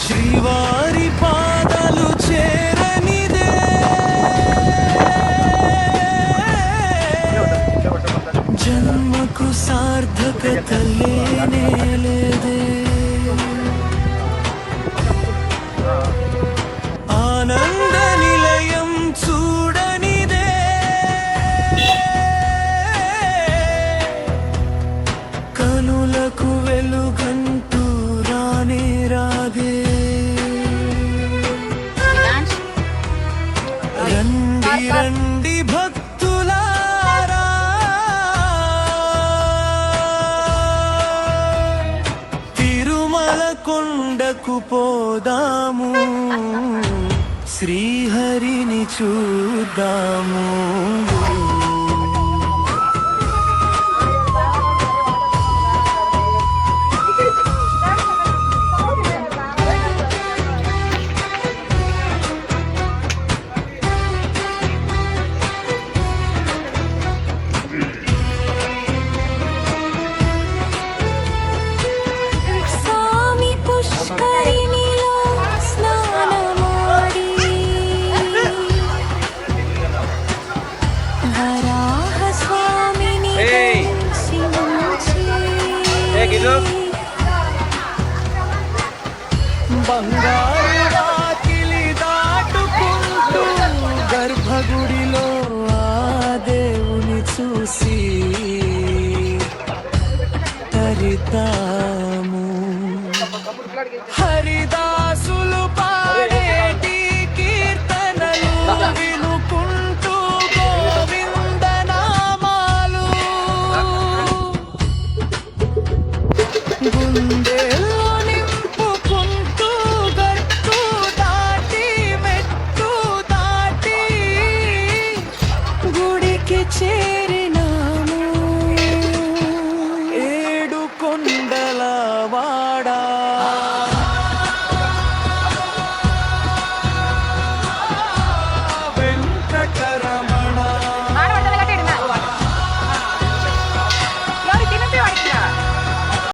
శ్రీవారి పాదాలు చేరనిదే జన్మకు సార్థకత లేనే లేదే ఆనంద నిలయం చూడనిదే కనులకు వెలుగంటూ రానే రాదే రండి రండి భక్తులారా తిరుమల కొండకు పోదాము శ్రీహరిని చూద్దాము స్వామి పుష్కరిణిలో స్నానమాడి వరాహ స్వామిని దర్శించి బంగారు వాకిలి దాటుకుంటూ గర్భగుడిలో ఆ దేవుని చూసి తరితాము హరిదాసులు పాడేటి కీర్తనలు వినుకుంటూ గోవింద నామాలు గుండెల్లో నింపుకుంటూ గట్టు దాటి మెట్టు దాటి గుడికి